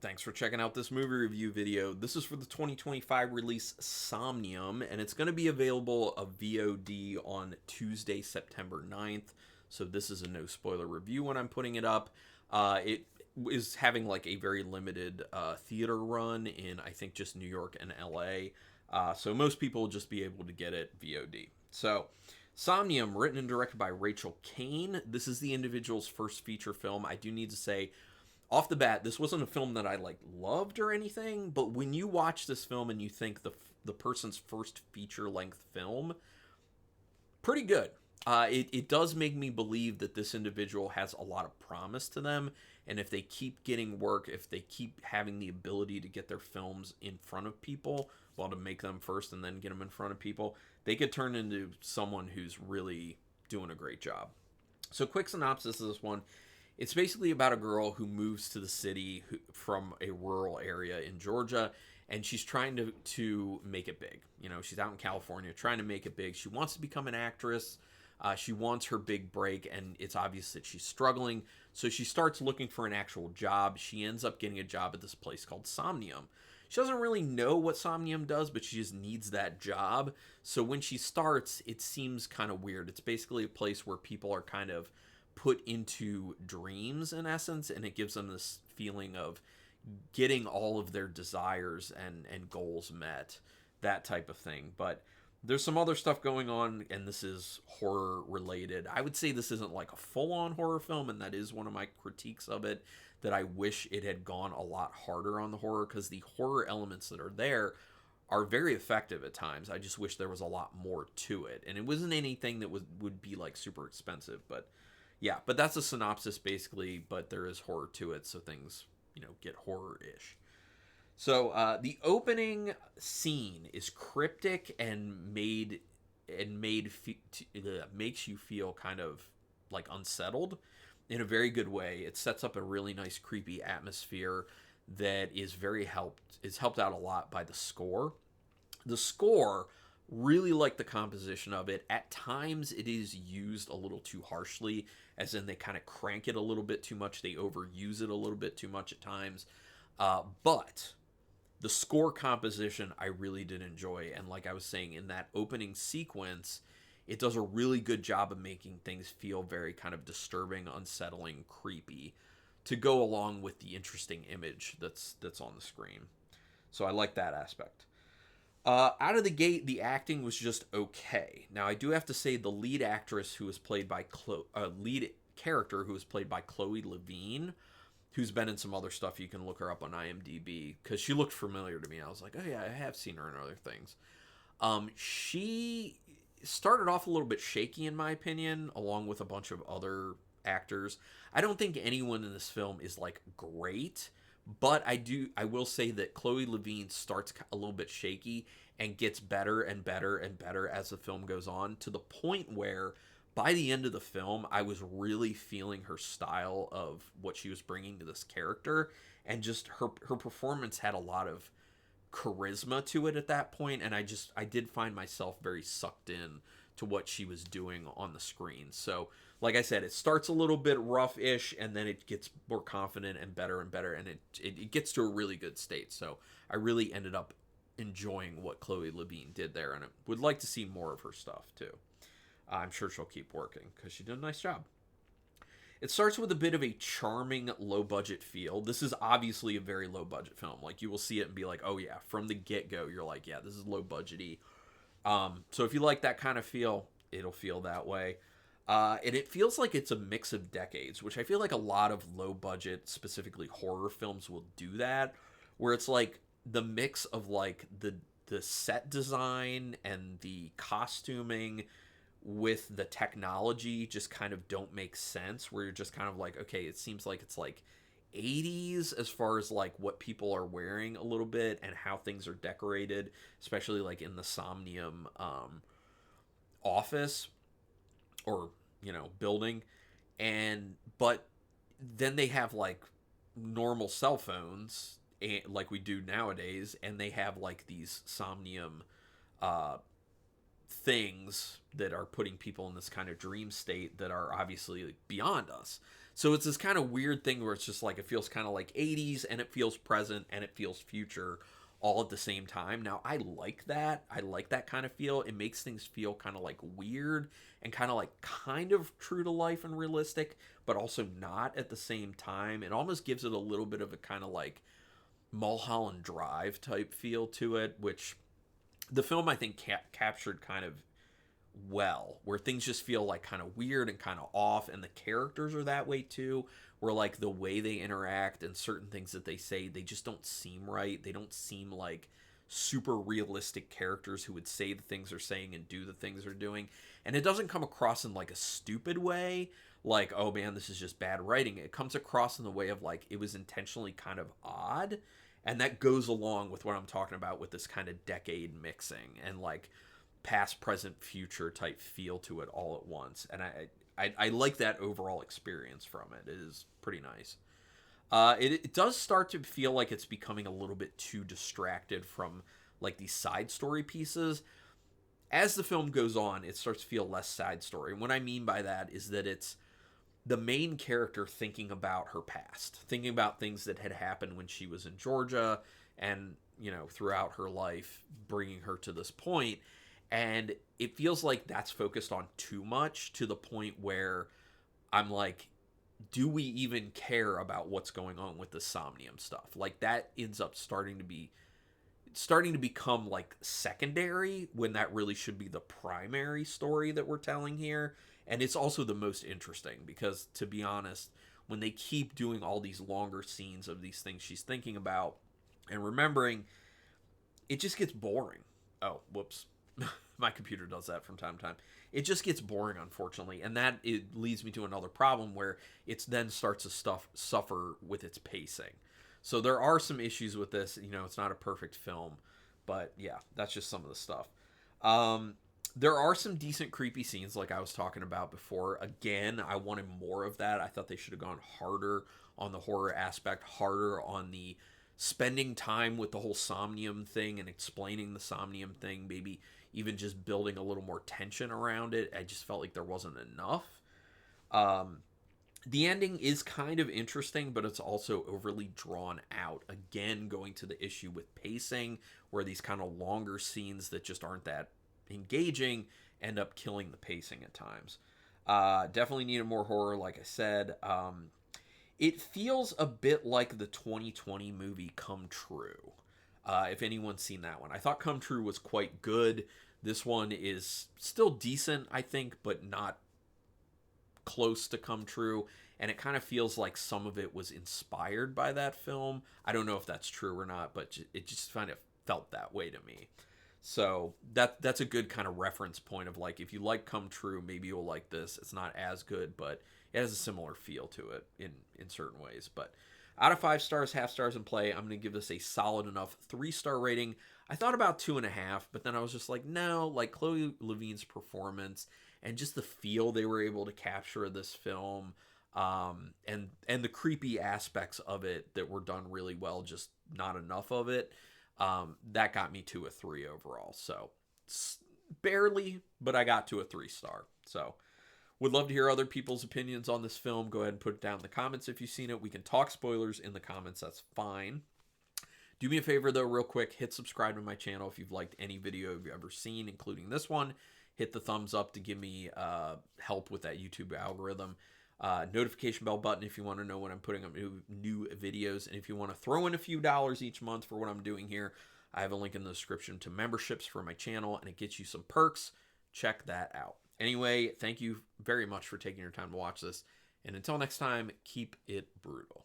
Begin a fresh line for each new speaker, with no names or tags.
Thanks for checking out this movie review video. This is for the 2025 release Somnium, and it's going to be available a VOD on Tuesday, September 9th. So this is a no spoiler review when I'm putting it up. It is having like a very limited theater run in, I think, just New York and LA. So most people will just be able to get it VOD. So Somnium, written and directed by Racheal Cain. This is the individual's first feature film. I do need to say, off the bat, this wasn't a film that I like loved or anything, but when you watch this film and you think the person's first feature length film, pretty good. It does make me believe that this individual has a lot of promise to them, and if they keep getting work, if they keep having the ability to get their films in front of people, well, to make them first and then get them in front of people, they could turn into someone who's really doing a great job. So, quick synopsis of this one. It's basically about a girl who moves to the city from a rural area in Georgia, and she's trying to make it big. You know, she's out in California trying to make it big. She wants to become an actress. She wants her big break, and it's obvious that she's struggling. So she starts looking for an actual job. She ends up getting a job at this place called Somnium. She doesn't really know what Somnium does, but she just needs that job. So when she starts, it seems kind of weird. It's basically a place where people are kind of put into dreams in essence, and it gives them this feeling of getting all of their desires and goals met, that type of thing. But there's some other stuff going on, and this is horror related. I would say this isn't like a full-on horror film, and that is one of my critiques of it, that I wish it had gone a lot harder on the horror, because the horror elements that are there are very effective at times. I just wish there was a lot more to it, and it wasn't anything that would be like super expensive. But yeah, but that's a synopsis basically, but there is horror to it, so things, get horror-ish. So the opening scene is cryptic and makes you feel kind of like unsettled in a very good way. It sets up a really nice creepy atmosphere that is helped out a lot by the score. The score, really like the composition of it. At times it is used a little too harshly, as in they kind of crank it a little bit too much. They overuse it a little bit too much at times. But the score composition I really did enjoy. And like I was saying, in that opening sequence, it does a really good job of making things feel very kind of disturbing, unsettling, creepy, to go along with the interesting image that's on the screen. So I like that aspect. Out of the gate, the acting was just okay. Now, I do have to say the lead actress, who was played by lead character who was played by Chloe Levine, who's been in some other stuff. You can look her up on IMDb, because she looked familiar to me. I was like, oh yeah, I have seen her in other things. She started off a little bit shaky, in my opinion, along with a bunch of other actors. I don't think anyone in this film is like great, but I will say that Chloe Levine starts a little bit shaky and gets better and better and better as the film goes on, to the point where by the end of the film, I was really feeling her style of what she was bringing to this character, and just her performance had a lot of charisma to it at that point, and I did find myself very sucked in to what she was doing on the screen. So, like I said, it starts a little bit rough-ish, and then it gets more confident and better, and it gets to a really good state. So I really ended up enjoying what Chloe Levine did there, and I would like to see more of her stuff too. I'm sure she'll keep working, because she did a nice job. It starts with a bit of a charming low-budget feel. This is obviously a very low-budget film. Like, you will see it and be like, oh yeah, from the get-go, you're like, yeah, this is low-budgety. So if you like that kind of feel, it'll feel that way. And it feels like it's a mix of decades, which I feel like a lot of low-budget, specifically horror films, will do that, where it's like the mix of like the set design and the costuming with the technology just kind of don't make sense, where you're just kind of like, okay, it seems like it's like 80s as far as like what people are wearing a little bit and how things are decorated, especially like in the Somnium office or building. And but then they have like normal cell phones, like we do nowadays, and they have like these Somnium things that are putting people in this kind of dream state that are obviously beyond us. So it's this kind of weird thing where it's just like it feels kind of like 80s and it feels present and it feels future all at the same time. Now, I like that. I like that kind of feel. It makes things feel kind of like weird and kind of true to life and realistic, but also not at the same time. It almost gives it a little bit of a kind of like Mulholland Drive type feel to it, which the film I think captured kind of well, where things just feel like kind of weird and kind of off, and the characters are that way too, where like the way they interact and certain things that they say, they just don't seem right. They don't seem like super realistic characters who would say the things they're saying and do the things they're doing. And it doesn't come across in like a stupid way, like, oh man, this is just bad writing. It comes across in the way of like it was intentionally kind of odd. And that goes along with what I'm talking about with this kind of decade mixing and like past, present, future type feel to it all at once. And I like that overall experience from it. It is pretty nice. It does start to feel like it's becoming a little bit too distracted from like these side story pieces. As the film goes on, it starts to feel less side story. And what I mean by that is that it's the main character thinking about her past, thinking about things that had happened when she was in Georgia and, you know, throughout her life, bringing her to this point. And it feels like that's focused on too much to the point where I'm like, do we even care about what's going on with the Somnium stuff? Like that ends up starting to become like secondary when that really should be the primary story that we're telling here. And it's also the most interesting because, to be honest, when they keep doing all these longer scenes of these things she's thinking about and remembering, it just gets boring. Oh, whoops. My computer does that from time to time. It just gets boring, unfortunately, and that it leads me to another problem where it then starts to suffer with its pacing. So there are some issues with this. You know, it's not a perfect film, but yeah, that's just some of the stuff. There are some decent creepy scenes, like I was talking about before. Again, I wanted more of that. I thought they should have gone harder on the horror aspect, harder on the spending time with the whole Somnium thing and explaining the Somnium thing, maybe even just building a little more tension around it. I just felt like there wasn't enough. The ending is kind of interesting, but it's also overly drawn out. Again, going to the issue with pacing, where these kind of longer scenes that just aren't that engaging end up killing the pacing at times. Definitely needed more horror, like I said. It feels a bit like the 2020 movie Come True. If anyone's seen that one, I thought Come True was quite good. This one is still decent, I think, but not close to Come True. And it kind of feels like some of it was inspired by that film. I don't know if that's true or not, but it just kind of felt that way to me. So that's a good kind of reference point of like, if you like Come True, maybe you'll like this. It's not as good, but it has a similar feel to it in certain ways. But out of 5 stars, half stars in play, I'm going to give this a solid enough 3-star rating. I thought about 2.5, but then I was just like, no, like Chloe Levine's performance and just the feel they were able to capture of this film, and the creepy aspects of it that were done really well, just not enough of it. That got me to a 3 overall. So barely, but I got to a 3-star. So would love to hear other people's opinions on this film. Go ahead and put it down in the comments if you've seen it. We can talk spoilers in the comments. That's fine. Do me a favor, though, real quick. Hit subscribe to my channel if you've liked any video you've ever seen, including this one. Hit the thumbs up to give me help with that YouTube algorithm. Notification bell button if you want to know when I'm putting up new videos. And if you want to throw in a few dollars each month for what I'm doing here, I have a link in the description to memberships for my channel, and it gets you some perks. Check that out. Anyway, thank you very much for taking your time to watch this. And until next time, keep it brutal.